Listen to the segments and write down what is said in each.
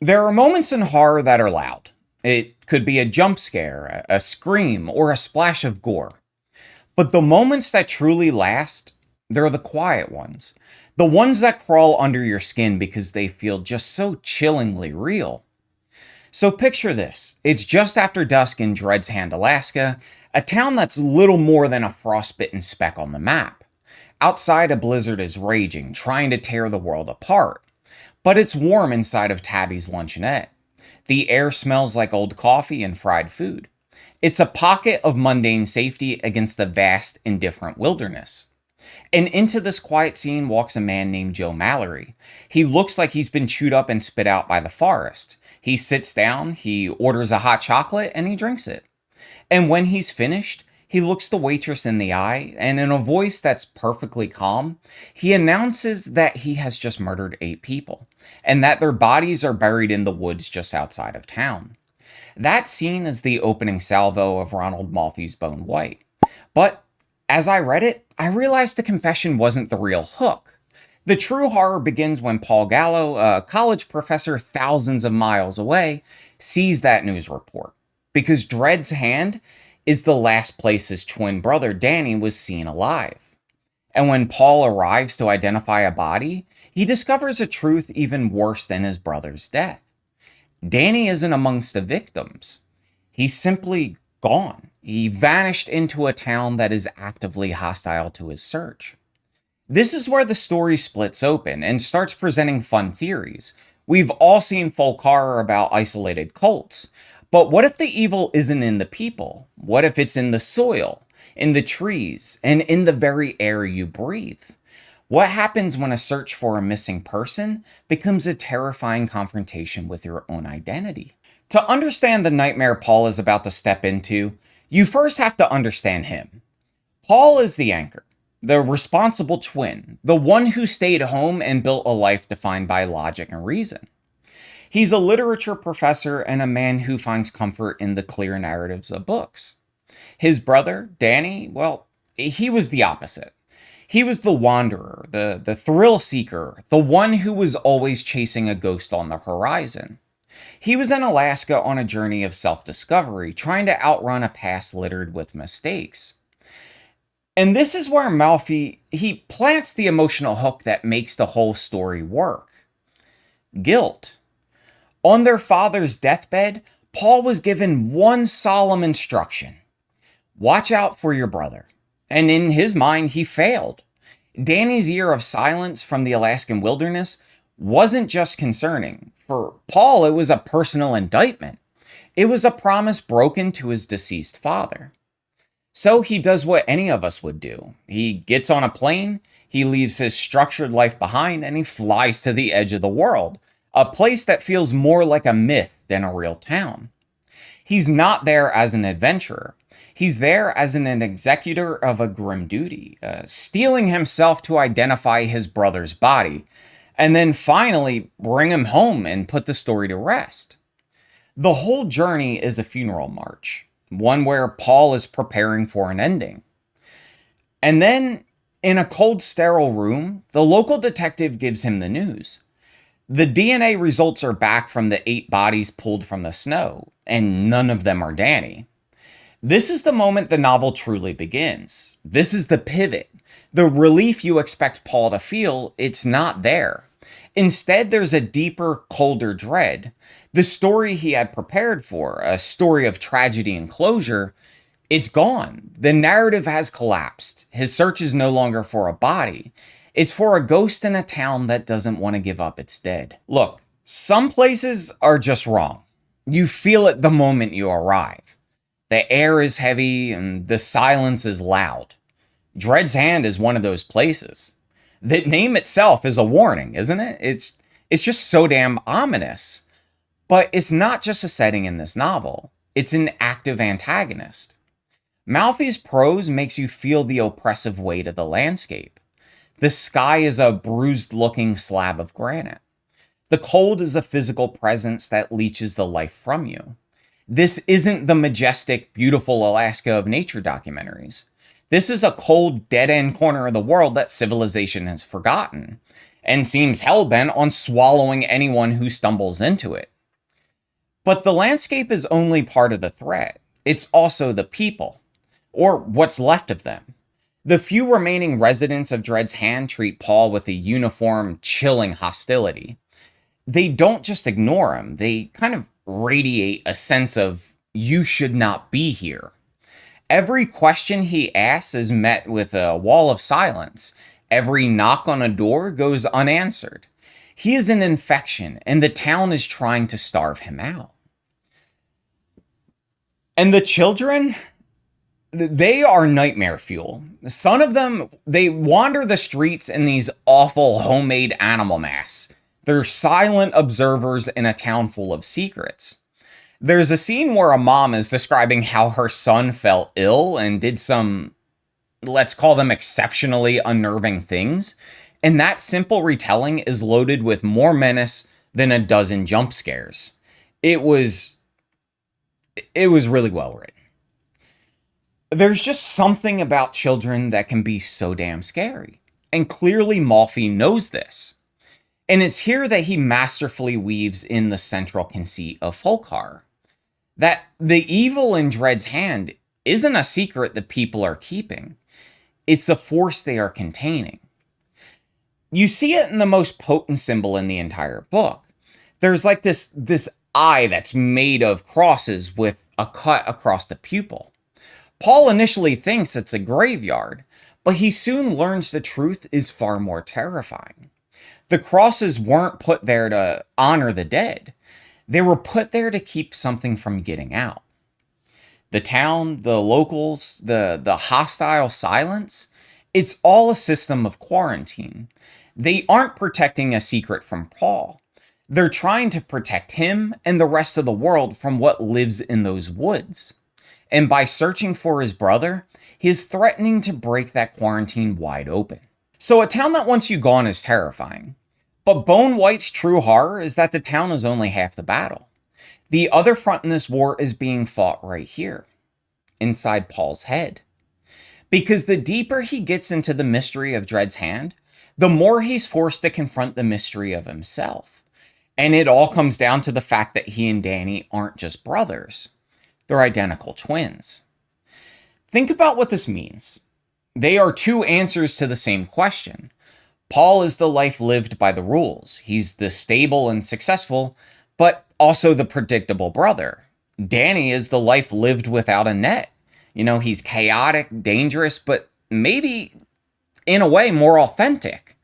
There are moments in horror that are loud. It could be a jump scare, a scream, or a splash of gore. But the moments that truly last, they're the quiet ones. The ones that crawl under your skin because they feel just so chillingly real. So picture this. It's just after dusk in Dread's Hand, Alaska, a town that's little more than a frostbitten speck on the map. Outside, a blizzard is raging, trying to tear the world apart. But it's warm inside of Tabby's luncheonette. The air smells like old coffee and fried food. It's a pocket of mundane safety against the vast, indifferent wilderness. And into this quiet scene walks a man named Joe Mallory. He looks like he's been chewed up and spit out by the forest. He sits down, he orders a hot chocolate, and he drinks it. And when he's finished, he looks the waitress in the eye, and in a voice that's perfectly calm, he announces that he has just murdered 8 people, and that their bodies are buried in the woods just outside of town. That scene is the opening salvo of Ronald Malfi's Bone White. But as I read it, I realized the confession wasn't the real hook. The true horror begins when Paul Gallo, a college professor thousands of miles away, sees that news report. Because Dread's Hand is the last place his twin brother Danny was seen alive. And when Paul arrives to identify a body, he discovers a truth even worse than his brother's death. Danny isn't amongst the victims. He's simply gone. He vanished into a town that is actively hostile to his search. This is where the story splits open and starts presenting fun theories. We've all seen folk horror about isolated cults, but what if the evil isn't in the people? What if it's in the soil, in the trees, and in the very air you breathe? What happens when a search for a missing person becomes a terrifying confrontation with your own identity? To understand the nightmare Paul is about to step into, you first have to understand him. Paul is the anchor, the responsible twin, the one who stayed home and built a life defined by logic and reason. He's a literature professor and a man who finds comfort in the clear narratives of books. His brother, Danny, well, he was the opposite. He was the wanderer, the thrill seeker, the one who was always chasing a ghost on the horizon. He was in Alaska on a journey of self-discovery, trying to outrun a past littered with mistakes. And this is where Malfi, he plants the emotional hook that makes the whole story work. Guilt. On their father's deathbed, Paul was given one solemn instruction. Watch out for your brother. And in his mind, he failed. Danny's year of silence from the Alaskan wilderness wasn't just concerning. For Paul, it was a personal indictment. It was a promise broken to his deceased father. So he does what any of us would do. He gets on a plane, he leaves his structured life behind, and he flies to the edge of the world, a place that feels more like a myth than a real town. He's not there as an adventurer. He's there as an executor of a grim duty, steeling himself to identify his brother's body, and then finally bring him home and put the story to rest. The whole journey is a funeral march, one where Paul is preparing for an ending. And then, in a cold, sterile room, the local detective gives him the news. The DNA results are back from the 8 bodies pulled from the snow, and none of them are Danny. This is the moment the novel truly begins. This is the pivot. The relief you expect Paul to feel, it's not there. Instead, there's a deeper, colder dread. The story he had prepared for, a story of tragedy and closure, it's gone. The narrative has collapsed. His search is no longer for a body. It's for a ghost in a town that doesn't want to give up its dead. Look, some places are just wrong. You feel it the moment you arrive. The air is heavy and the silence is loud. Dread's Hand is one of those places. The name itself is a warning, isn't it? It's just so damn ominous. But it's not just a setting in this novel. It's an active antagonist. Malfi's prose makes you feel the oppressive weight of the landscape. The sky is a bruised-looking slab of granite. The cold is a physical presence that leeches the life from you. This isn't the majestic, beautiful Alaska of nature documentaries. This is a cold, dead-end corner of the world that civilization has forgotten. and seems hell-bent on swallowing anyone who stumbles into it. But the landscape is only part of the threat. It's also the people, or what's left of them. The few remaining residents of Dread's Hand treat Paul with a uniform, chilling hostility. They don't just ignore him, they kind of radiate a sense of, you should not be here. Every question he asks is met with a wall of silence. Every knock on a door goes unanswered. He is an infection, and the town is trying to starve him out. And the children, they are nightmare fuel. Some of them, they wander the streets in these awful homemade animal masks. They're silent observers in a town full of secrets. There's a scene where a mom is describing how her son fell ill and did some, let's call them exceptionally unnerving things. And that simple retelling is loaded with more menace than a dozen jump scares. It was really well written. There's just something about children that can be so damn scary. And clearly Malfi knows this. And it's here that he masterfully weaves in the central conceit of folk horror. That the evil in Dread's Hand isn't a secret that people are keeping. It's a force they are containing. You see it in the most potent symbol in the entire book. There's like this eye that's made of crosses with a cut across the pupil. Paul initially thinks it's a graveyard, but he soon learns the truth is far more terrifying. The crosses weren't put there to honor the dead. They were put there to keep something from getting out. The town, the locals, the hostile silence, it's all a system of quarantine. They aren't protecting a secret from Paul. They're trying to protect him and the rest of the world from what lives in those woods. And by searching for his brother, he is threatening to break that quarantine wide open. So a town that wants you gone is terrifying. But Bone White's true horror is that the town is only half the battle. The other front in this war is being fought right here, inside Paul's head. Because the deeper he gets into the mystery of Dread's Hand, the more he's forced to confront the mystery of himself. And it all comes down to the fact that he and Danny aren't just brothers. They're identical twins. Think about what this means. They are two answers to the same question. Paul is the life lived by the rules. He's the stable and successful, but also the predictable brother. Danny is the life lived without a net. He's chaotic, dangerous, but maybe, in a way, more authentic.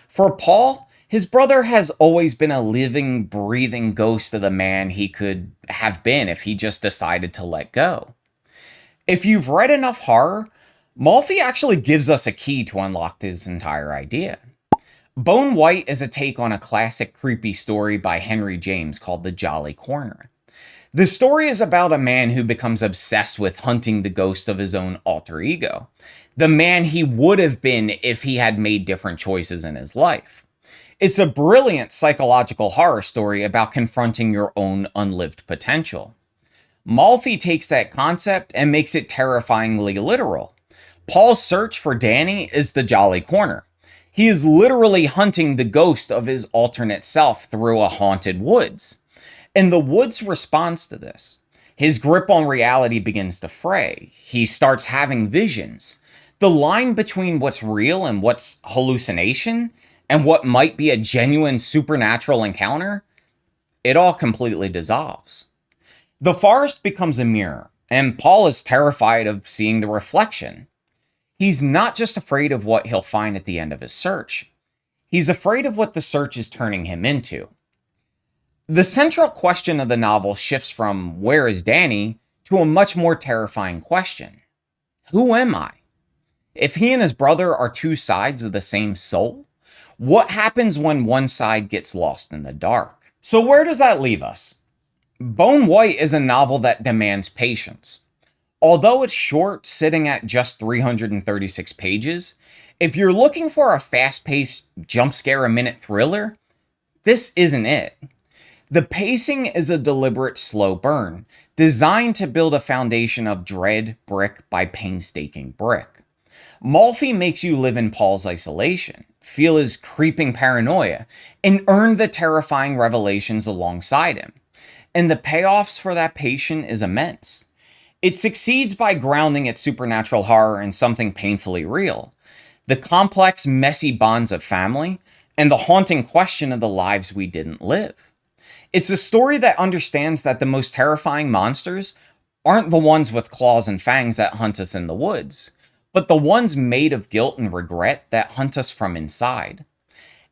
For Paul, his brother has always been a living, breathing ghost of the man he could have been if he just decided to let go. If you've read enough horror, Malfi actually gives us a key to unlock his entire idea. Bone White is a take on a classic creepy story by Henry James called The Jolly Corner. The story is about a man who becomes obsessed with hunting the ghost of his own alter ego, the man he would have been if he had made different choices in his life. It's a brilliant psychological horror story about confronting your own unlived potential. Malfi takes that concept and makes it terrifyingly literal. Paul's search for Danny is the Jolly Corner. He is literally hunting the ghost of his alternate self through a haunted woods. And the woods responds to this. His grip on reality begins to fray. He starts having visions. The line between what's real and what's hallucination, and what might be a genuine supernatural encounter, it all completely dissolves. The forest becomes a mirror, and Paul is terrified of seeing the reflection. He's not just afraid of what he'll find at the end of his search. He's afraid of what the search is turning him into. The central question of the novel shifts from where is Danny to a much more terrifying question. Who am I? If he and his brother are two sides of the same soul, what happens when one side gets lost in the dark? So where does that leave us? Bone White is a novel that demands patience. Although it's short, sitting at just 336 pages, if you're looking for a fast-paced, jump-scare-a-minute thriller, this isn't it. The pacing is a deliberate slow burn, designed to build a foundation of dread brick by painstaking brick. Malfi makes you live in Paul's isolation, feel his creeping paranoia, and earn the terrifying revelations alongside him. And the payoffs for that patient is immense. It succeeds by grounding its supernatural horror in something painfully real, the complex, messy bonds of family, and the haunting question of the lives we didn't live. It's a story that understands that the most terrifying monsters aren't the ones with claws and fangs that hunt us in the woods, but the ones made of guilt and regret that hunt us from inside.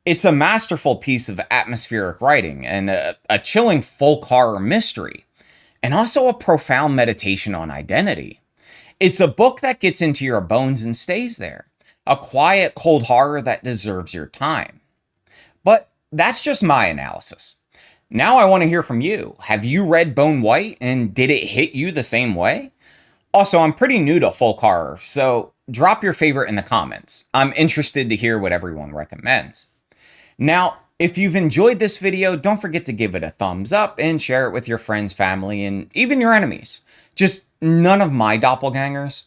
It's a masterful piece of atmospheric writing and a chilling folk horror mystery, and also a profound meditation on identity. It's a book that gets into your bones and stays there, a quiet, cold horror that deserves your time. But that's just my analysis. Now I want to hear from you. Have you read Bone White, and did it hit you the same way? Also, I'm pretty new to folk horror, so drop your favorite in the comments. I'm interested to hear what everyone recommends. Now, if you've enjoyed this video, don't forget to give it a thumbs up and share it with your friends, family, and even your enemies. Just none of my doppelgangers.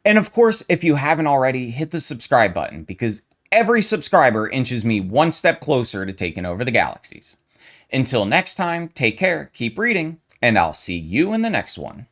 And of course, if you haven't already, hit the subscribe button, because every subscriber inches me one step closer to taking over the galaxies. Until next time, take care, keep reading, and I'll see you in the next one.